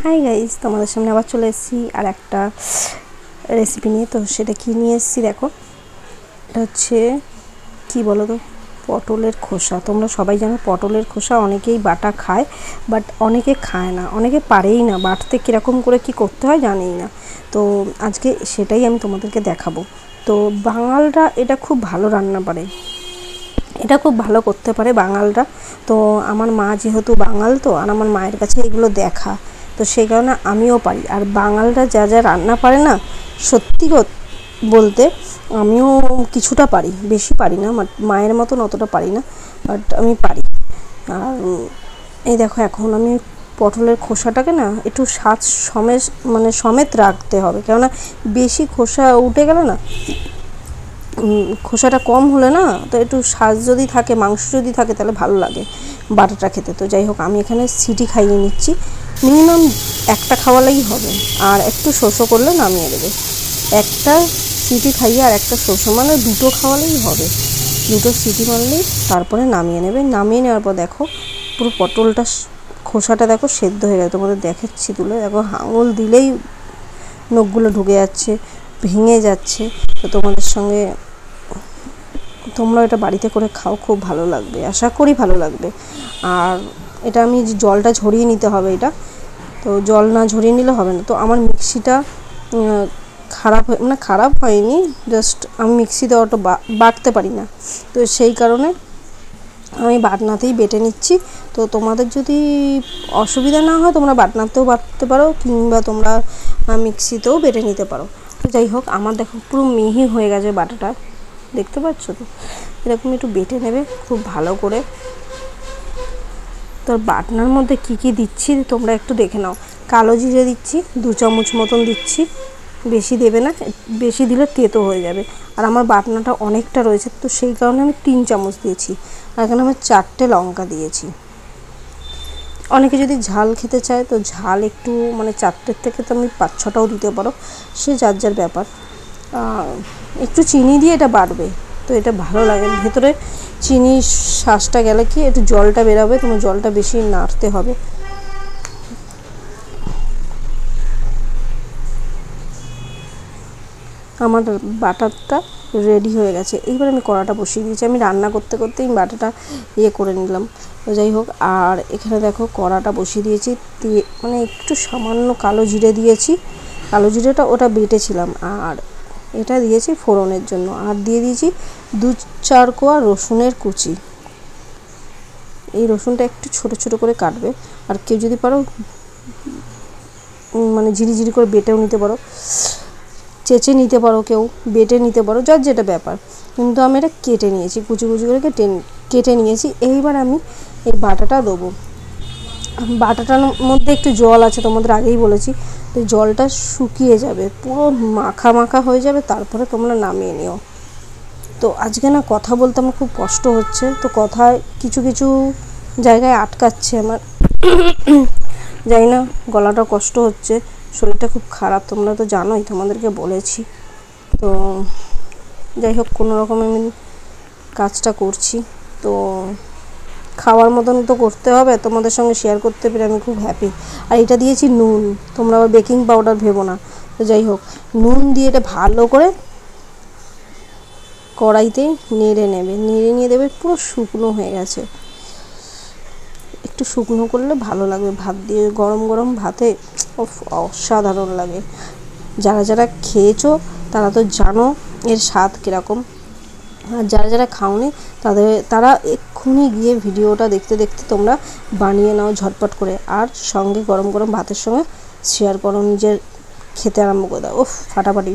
Hi guys, তোমাদের সামনে আবার চলে এসেছি আর একটা রেসিপি নিয়ে। তো সেটা কি নিয়ে এসেছি দেখো। এটা হচ্ছে কি বলো তো, পটলের খোসা। তোমরা সবাই জানো পটলের খোসা অনেকেই বাটা খায়, বাট অনেকে খায় না, অনেকে পারেই না বাটতে, কীরকম করে কি করতে হয় জানেই না। তো আজকে সেটাই আমি তোমাদেরকে দেখাবো। তো বাঙালরা এটা খুব ভালো রান্না পারে, এটা খুব ভালো করতে পারে বাঙালরা। তো আমার মা যেহেতু বাঙাল, তো আর আমার মায়ের কাছে এগুলো দেখা, তো সেই কারণে আমিও পারি। আর বাঙালরা যা যা রান্না পারে না, সত্যি বলতে আমিও কিছুটা পারি, বেশি পারি না, মায়ের মতন অতটা পারি না, বাট আমি পারি। আর এই দেখো, এখন আমি পটলের খোসাটাকে না একটু স্বাদ সমেত রাখতে হবে, কেননা বেশি খোসা উঠে গেলে না, খোসাটা কম হলে না, তো একটু স্বাদ যদি থাকে, মাংস যদি থাকে, তাহলে ভালো লাগে বাটাটা খেতে। তো যাই হোক, আমি এখানে সিটি খাইয়ে নিচ্ছি, মিনিমাম একটা খাওয়ালেই হবে, আর একটু শোষো করলে নামিয়ে দেবে। একটা সিটি খাইয়ে আর একটা শোষো, মানে দুটো খাওয়ালেই হবে, দুটো সিটি মারলেই তারপরে নামিয়ে নেবে। নামিয়ে নেওয়ার পর দেখো পুরো পটলটা খোসাটা দেখো সেদ্ধ হয়ে গেছে, তোমাদের দেখাচ্ছি তুলে। দেখো আঙুল দিলেই নখগুলো ঢুকে যাচ্ছে, ভেঙে যাচ্ছে। তো তোমাদের সঙ্গে, তোমরা এটা বাড়িতে করে খাও, খুব ভালো লাগবে, আশা করি ভালো লাগবে। আর এটা আমি জলটা ঝরিয়ে নিতে হবে, এটা তো জল না ঝরিয়ে নিলে হবে না। তো আমার মিক্সিটা খারাপ হয়নি, জাস্ট আমি মিক্সিতে অত বাটতে পারি না, তো সেই কারণে আমি বাটনাতেই বেটে নিচ্ছি। তো তোমাদের যদি অসুবিধা না হয়, তোমরা বাটনাতেও বাটতে পারো, কিংবা তোমরা মিক্সিতেও বেটে নিতে পারো। তো যাই হোক, আমার দেখো পুরো মিহি হয়ে গেছে বাটাটা, দেখতে পাচ্ছ তো। এরকম একটু বেটে নেবে খুব ভালো করে। তো বাটনার মধ্যে কি কি দিচ্ছি তোমরা একটু দেখে নাও। কালো জিরে দিচ্ছি 2 চামচ মতন দিচ্ছি, বেশি দেবে না, বেশি দিলে তেতো হয়ে যাবে। আর আমার বাটনাটা অনেকটা রয়েছে, তো সেই কারণে আমি 3 চামচ দিয়েছি। আর এখানে আমি 4টে লঙ্কা দিয়েছি। অনেকে যদি ঝাল খেতে চায়, তো ঝাল একটু 4টের থেকে তো আমি 5-6টাও দিতে পারো, সে যার যার ব্যাপার। একটু চিনি দিয়ে এটা বাড়বে, তো এটা ভালো লাগে। ভেতরে চিনির শ্বাসটা গেলে কি একটু জলটা বেরাবে, তোমার জলটা বেশি নাড়তে হবে। আমার বাটারটা রেডি হয়ে গেছে। এইবার আমি কড়াটা বসিয়ে দিয়েছি, আমি রান্না করতে করতেই বাটাটা করে নিলাম। তো যাই হোক, আর এখানে দেখো কড়াটা বসিয়ে দিয়েছি, একটু সামান্য কালো জিরে দিয়েছি, কালো জিরেটা ওটা বেটেছিলাম, আর এটা দিয়েছি ফোড়নের জন্য। আর দিয়ে দিয়েছি 2-4 কোয়া রসুনের কুচি। এই রসুনটা একটু ছোট ছোট করে কাটবে, আর কেউ যদি পারো ঝিরিঝিরি করে বেটেও নিতে পারো, চেঁচে নিতে পারো, কেউ বেটে নিতে পারো, যার যেটা ব্যাপার। কিন্তু আমি এটা কেটে নিয়েছি, কুচি কুচি করে কেটে নিয়েছি। এইবার আমি এই বাটাটা দেবো। বাটাটার মধ্যে একটু জল আছে, তোমাদের আগেই বলেছি, তো জলটা শুকিয়ে যাবে, পুরো মাখা মাখা হয়ে যাবে, তারপরে তোমরা নামিয়ে নিও। তো আজকে না কথা বলতে আমার খুব কষ্ট হচ্ছে, তো কথায় কিছু কিছু জায়গায় আটকাচ্ছে আমার, জানি না, গলাটা কষ্ট হচ্ছে, শরীরটা খুব খারাপ, তোমরা তো জানোই, তোমাদেরকে বলেছি। তো যাই হোক, কোনো রকমে আমি কাজটা করছি, তো খাওয়ার মতন তো করতে হবে, তোমাদের সঙ্গে শেয়ার করতে পেরে আমি খুব হ্যাপি। আর এটা দিয়েছি নুন, তোমরা আবার বেকিং পাউডার ভেবো না। তো যাই হোক, নুন দিয়ে এটা ভালো করে কড়াইতেই নেড়ে নেবে, নেড়ে নিয়ে দেবে, পুরো শুকনো হয়ে গেছে। একটু শুকনো করলে ভালো লাগবে, ভাত দিয়ে গরম গরম ভাতে অসাধারণ লাগে। যারা যারা খেয়েছো তারা তো জানো এর স্বাদ কীরকম, আর যারা যারা খাওনি তারা এক্ষুনি গিয়ে ভিডিওটা দেখতে দেখতে তোমরা বানিয়ে নাও ঝটপট করে, আর সঙ্গে গরম গরম ভাতের সঙ্গে শেয়ার করো, নিজের খেতে আরম্ভ করে দাও। ফাটাফাটি।